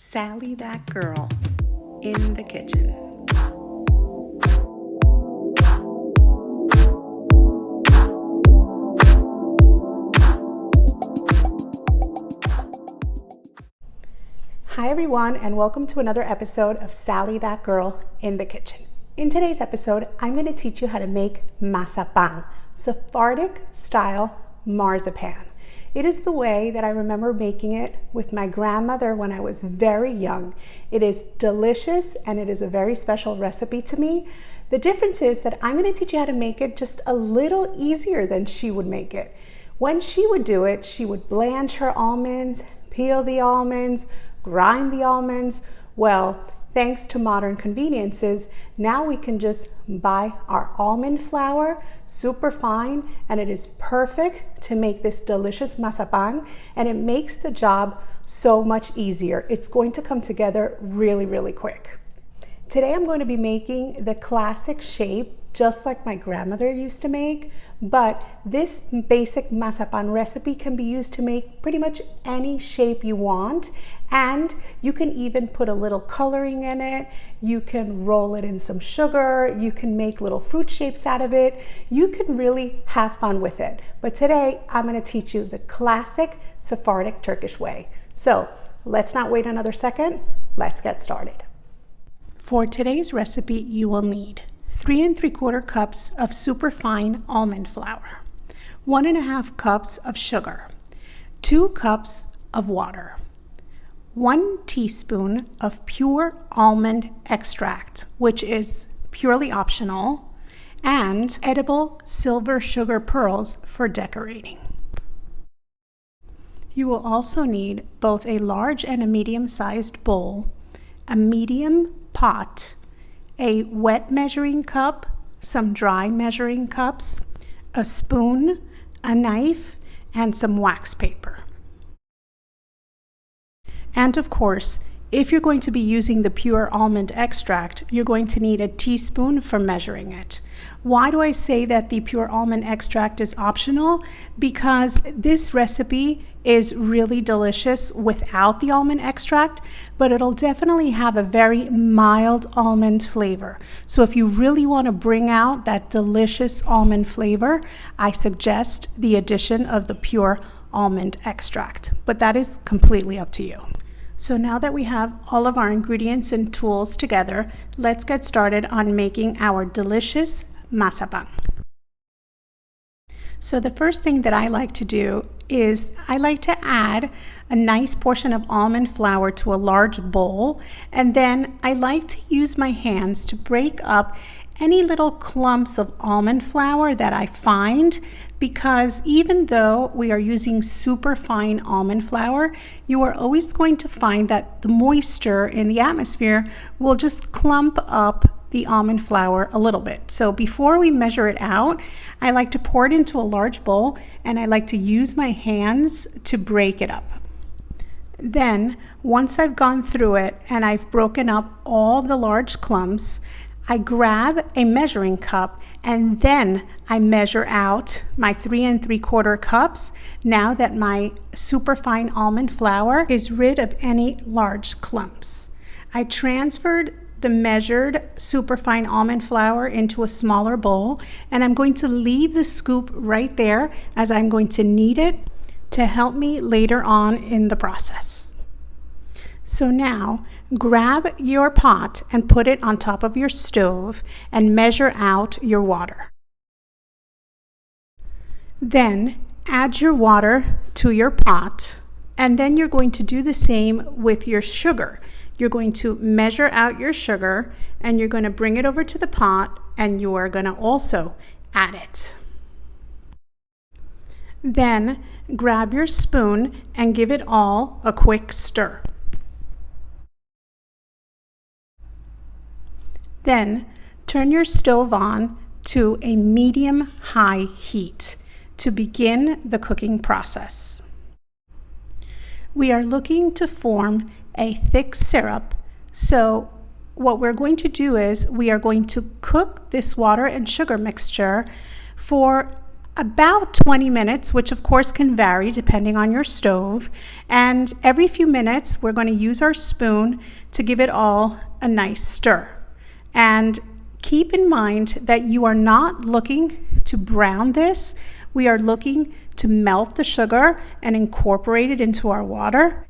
Sally that girl in the kitchen. Hi everyone, and welcome to another episode of Sally that girl in the kitchen. In today's episode, I'm going to teach you how to make Mazapan, Sephardic Style Marzipan. It is the way that I remember making it with my grandmother when I was very young. It is delicious and it is a very special recipe to me. The difference is that I'm going to teach you how to make it just a little easier than she would make it. When she would do it, she would blanch her almonds, peel the almonds, grind the almonds. Well, thanks to modern conveniences, now we can just buy our almond flour, super fine, and it is perfect to make this delicious mazapan, and it makes the job so much easier. It's going to come together really, really quick. Today I'm going to be making the classic shape, just like my grandmother used to make, but this basic mazapan recipe can be used to make pretty much any shape you want, and you can even put a little coloring in it. You can roll it in some sugar. You can make little fruit shapes out of it. You can really have fun with it. But today I'm going to teach you the classic Sephardic Turkish way. So let's not wait another second. Let's get started. For today's recipe, you will need 3 3/4 cups of superfine almond flour, 1 1/2 cups of sugar, 2 cups of water, 1 teaspoon of pure almond extract, which is purely optional, and edible silver sugar pearls for decorating. You will also need both a large and a medium-sized bowl, a medium pot, a wet measuring cup, some dry measuring cups, a spoon, a knife, and some wax paper. And of course, if you're going to be using the pure almond extract, you're going to need a teaspoon for measuring it. Why do I say that the pure almond extract is optional? Because this recipe is really delicious without the almond extract, but it'll definitely have a very mild almond flavor. So if you really want to bring out that delicious almond flavor, I suggest the addition of the pure almond extract, but that is completely up to you. So now that we have all of our ingredients and tools together, let's get started on making our delicious mazapan. So the first thing that I like to do is I like to add a nice portion of almond flour to a large bowl, and then I like to use my hands to break up any little clumps of almond flour that I find, because even though we are using super fine almond flour, you are always going to find that the moisture in the atmosphere will just clump up the almond flour a little bit. So before we measure it out, I like to pour it into a large bowl, and I like to use my hands to break it up. Then, once I've gone through it and I've broken up all the large clumps, I grab a measuring cup, and then I measure out my 3 3/4 cups now that my superfine almond flour is rid of any large clumps. I transferred the measured superfine almond flour into a smaller bowl, and I'm going to leave the scoop right there as I'm going to knead it to help me later on in the process. So now, grab your pot and put it on top of your stove and measure out your water. Then add your water to your pot, and then you're going to do the same with your sugar. You're going to measure out your sugar, and you're going to bring it over to the pot, and you are going to also add it. Then grab your spoon and give it all a quick stir. Then turn your stove on to a medium-high heat to begin the cooking process. We are looking to form a thick syrup, so what we're going to do is we are going to cook this water and sugar mixture for about 20 minutes, which of course can vary depending on your stove. And every few minutes, we're going to use our spoon to give it all a nice stir. And keep in mind that you are not looking to brown this. We are looking to melt the sugar and incorporate it into our water.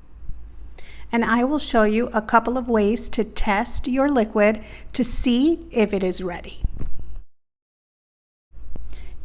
And I will show you a couple of ways to test your liquid to see if it is ready.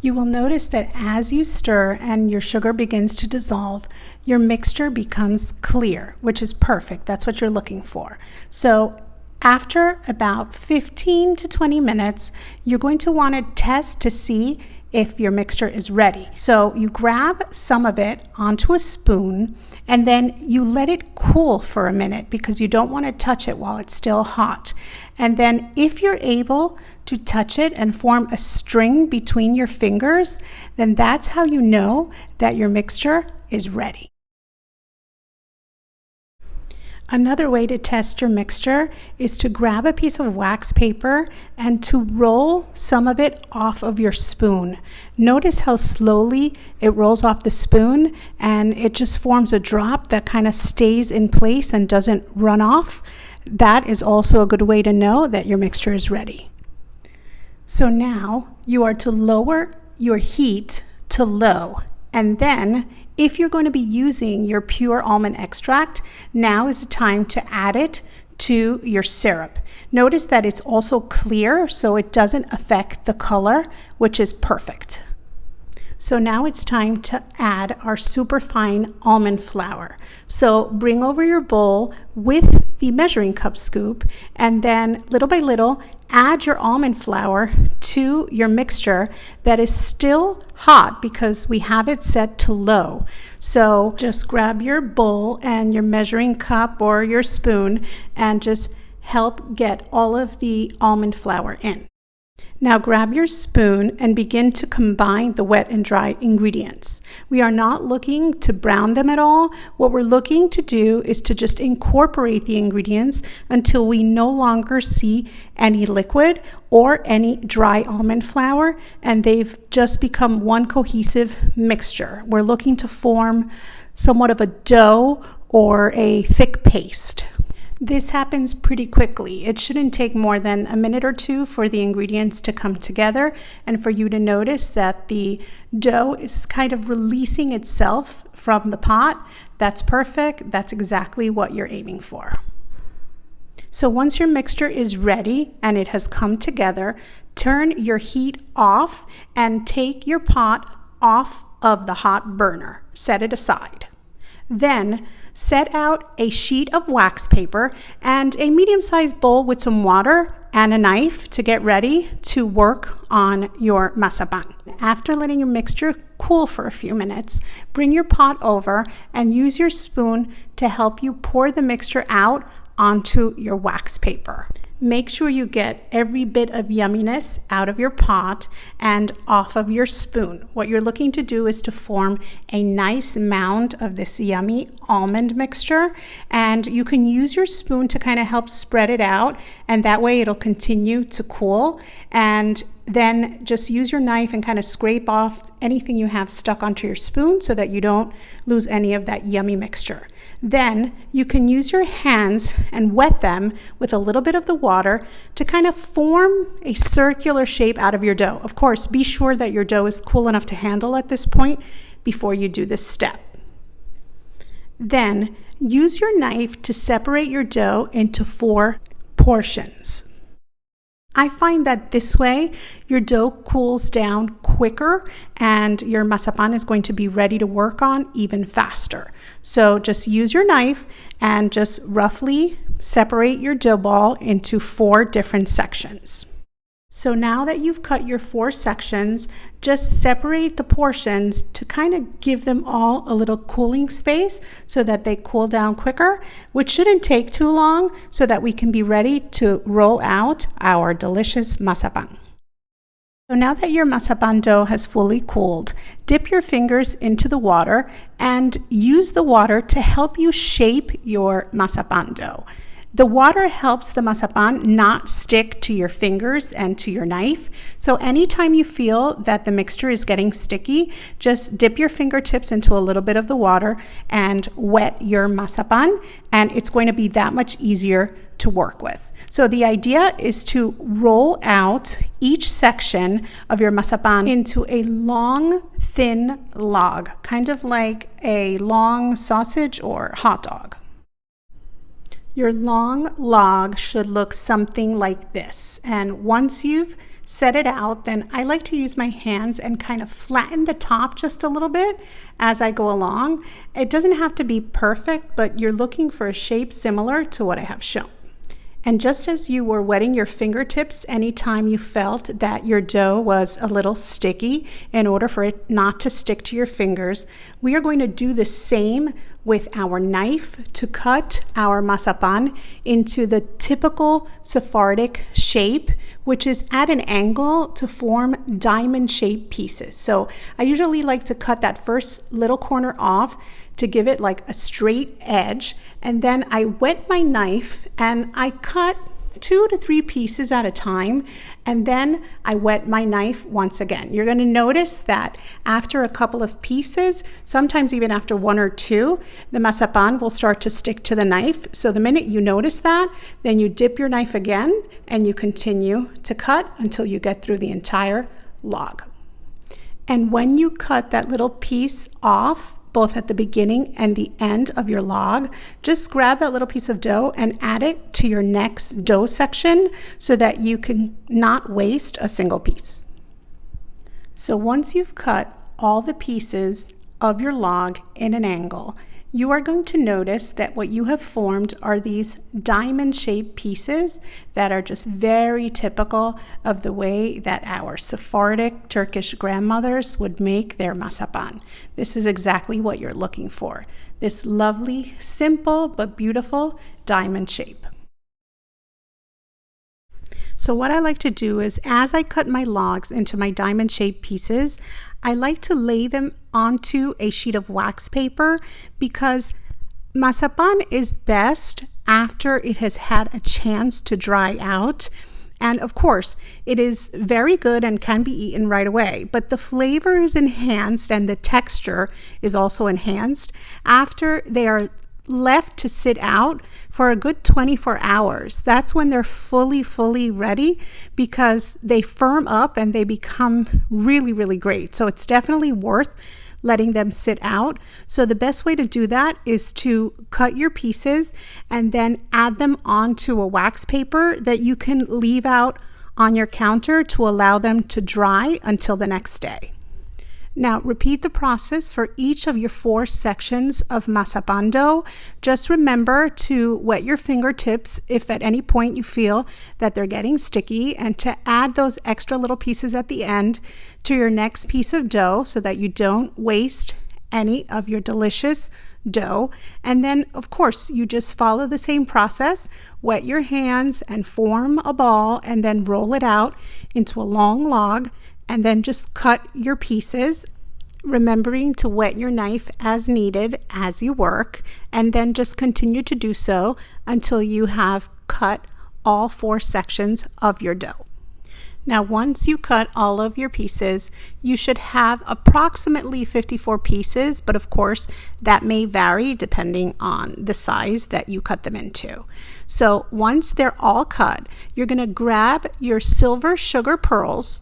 You will notice that as you stir and your sugar begins to dissolve, your mixture becomes clear, which is perfect. That's what you're looking for. So after about 15 to 20 minutes, you're going to want to test to see if your mixture is ready. So you grab some of it onto a spoon and then you let it cool for a minute because you don't want to touch it while it's still hot. And then if you're able to touch it and form a string between your fingers, then that's how you know that your mixture is ready. Another way to test your mixture is to grab a piece of wax paper and to roll some of it off of your spoon. Notice how slowly it rolls off the spoon and it just forms a drop that kind of stays in place and doesn't run off. That is also a good way to know that your mixture is ready. So now you are to lower your heat to low, and then if you're going to be using your pure almond extract, now is the time to add it to your syrup. Notice that it's also clear, so it doesn't affect the color, which is perfect. So now it's time to add our superfine almond flour. So bring over your bowl with the measuring cup scoop, and then little by little add your almond flour to your mixture that is still hot because we have it set to low. So just grab your bowl and your measuring cup or your spoon and just help get all of the almond flour in. Now grab your spoon and begin to combine the wet and dry ingredients. We are not looking to brown them at all. What we're looking to do is to just incorporate the ingredients until we no longer see any liquid or any dry almond flour, and they've just become one cohesive mixture. We're looking to form somewhat of a dough or a thick paste. This happens pretty quickly. It shouldn't take more than a minute or two for the ingredients to come together and for you to notice that the dough is kind of releasing itself from the pot. That's perfect. That's exactly what you're aiming for. So once your mixture is ready and it has come together, turn your heat off and take your pot off of the hot burner. Set it aside. Then set out a sheet of wax paper and a medium-sized bowl with some water and a knife to get ready to work on your mazapan. After letting your mixture cool for a few minutes, bring your pot over and use your spoon to help you pour the mixture out onto your wax paper. Make sure you get every bit of yumminess out of your pot and off of your spoon. What you're looking to do is to form a nice mound of this yummy almond mixture, and you can use your spoon to kind of help spread it out, and that way it'll continue to cool. And then just use your knife and kind of scrape off anything you have stuck onto your spoon so that you don't lose any of that yummy mixture. Then you can use your hands and wet them with a little bit of the water to kind of form a circular shape out of your dough. Of course, be sure that your dough is cool enough to handle at this point before you do this step. Then use your knife to separate your dough into 4 portions. I find that this way your dough cools down quicker and your mazapan is going to be ready to work on even faster. So just use your knife and just roughly separate your dough ball into 4 different sections. So now that you've cut your 4 sections, just separate the portions to kind of give them all a little cooling space so that they cool down quicker, which shouldn't take too long so that we can be ready to roll out our delicious mazapan. So now that your mazapan dough has fully cooled, dip your fingers into the water and use the water to help you shape your mazapan dough. The water helps the mazapan not stick to your fingers and to your knife. So anytime you feel that the mixture is getting sticky, just dip your fingertips into a little bit of the water and wet your mazapan, and it's going to be that much easier to work with. So the idea is to roll out each section of your mazapan into a long, thin log, kind of like a long sausage or hot dog. Your long log should look something like this. And once you've set it out, then I like to use my hands and kind of flatten the top just a little bit as I go along. It doesn't have to be perfect, but you're looking for a shape similar to what I have shown. And just as you were wetting your fingertips anytime you felt that your dough was a little sticky in order for it not to stick to your fingers, we are going to do the same with our knife to cut our mazapan into the typical Sephardic shape, which is at an angle to form diamond-shaped pieces. So I usually like to cut that first little corner off to give it like a straight edge, and then I wet my knife and I cut 2 to 3 pieces at a time, and then I wet my knife once again. You're going to notice that after a couple of pieces, sometimes even after 1 or 2, the mazapan will start to stick to the knife. So the minute you notice that, then you dip your knife again and you continue to cut until you get through the entire log. And when you cut that little piece off, both at the beginning and the end of your log, just grab that little piece of dough and add it to your next dough section so that you can not waste a single piece. So once you've cut all the pieces of your log in an angle, you are going to notice that what you have formed are these diamond-shaped pieces that are just very typical of the way that our Sephardic Turkish grandmothers would make their mazapan. This is exactly what you're looking for, this lovely, simple, but beautiful diamond shape. So what I like to do is, as I cut my logs into my diamond-shaped pieces, I like to lay them onto a sheet of wax paper because mazapan is best after it has had a chance to dry out. And of course, it is very good and can be eaten right away, but the flavor is enhanced and the texture is also enhanced after they are left to sit out for a good 24 hours. That's when they're fully ready because they firm up and they become really great. So it's definitely worth letting them sit out. So the best way to do that is to cut your pieces and then add them onto a wax paper that you can leave out on your counter to allow them to dry until the next day. Now repeat the process for each of your 4 sections of mazapan dough. Just remember to wet your fingertips if at any point you feel that they're getting sticky, and to add those extra little pieces at the end to your next piece of dough so that you don't waste any of your delicious dough. And then of course you just follow the same process, wet your hands and form a ball and then roll it out into a long log, and then just cut your pieces, remembering to wet your knife as needed as you work, and then just continue to do so until you have cut all 4 sections of your dough. Now, once you cut all of your pieces, you should have approximately 54 pieces, but of course that may vary depending on the size that you cut them into. So once they're all cut, you're going to grab your silver sugar pearls,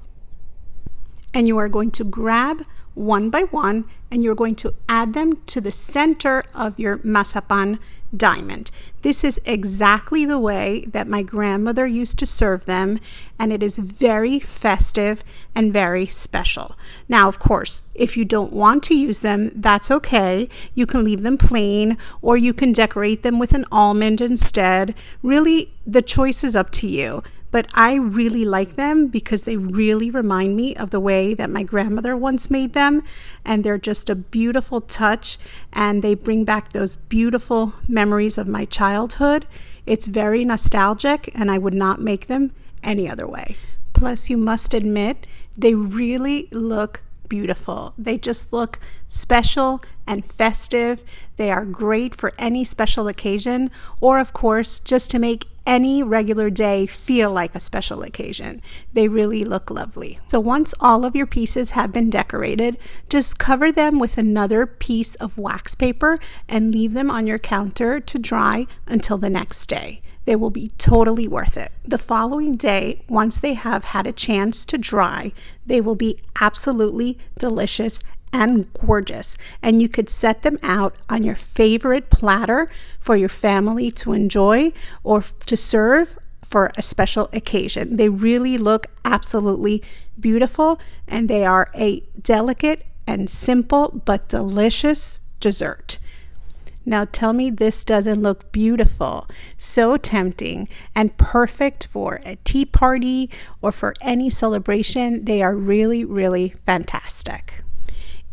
and you are going to grab one by one and you're going to add them to the center of your mazapan diamond. This is exactly the way that my grandmother used to serve them, and it is very festive and very special. Now, of course, if you don't want to use them, that's okay. You can leave them plain, or you can decorate them with an almond instead. Really, the choice is up to you. But I really like them because they really remind me of the way that my grandmother once made them, and they're just a beautiful touch, and they bring back those beautiful memories of my childhood. It's very nostalgic, and I would not make them any other way. Plus, you must admit, they really look beautiful. They just look special and festive. They are great for any special occasion, or of course, just to make any regular day feel like a special occasion. They really look lovely. So once all of your pieces have been decorated, just cover them with another piece of wax paper and leave them on your counter to dry until the next day. They will be totally worth it. The following day, once they have had a chance to dry, they will be absolutely delicious and gorgeous, and you could set them out on your favorite platter for your family to enjoy or to serve for a special occasion. They really look absolutely beautiful, and they are a delicate and simple but delicious dessert. Now tell me this doesn't look beautiful, so tempting, and perfect for a tea party or for any celebration. They are really, really fantastic.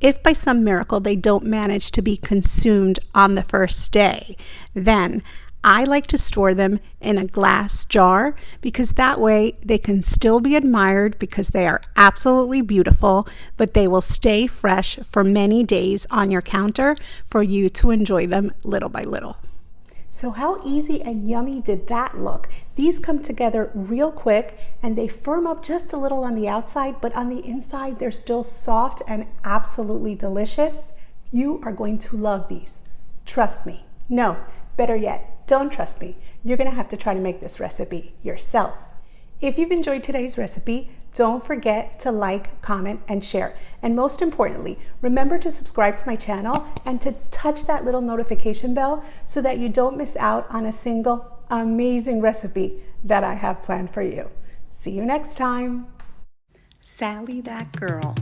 If by some miracle they don't manage to be consumed on the first day, then I like to store them in a glass jar, because that way they can still be admired because they are absolutely beautiful, but they will stay fresh for many days on your counter for you to enjoy them little by little. So how easy and yummy did that look? These come together real quick and they firm up just a little on the outside, but on the inside they're still soft and absolutely delicious. You are going to love these. Trust me. No, better yet, don't trust me. You're gonna have to try to make this recipe yourself. If you've enjoyed today's recipe, don't forget to like, comment, and share. And most importantly, remember to subscribe to my channel and to touch that little notification bell so that you don't miss out on a single amazing recipe that I have planned for you. See you next time. Sally that girl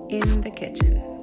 in the kitchen.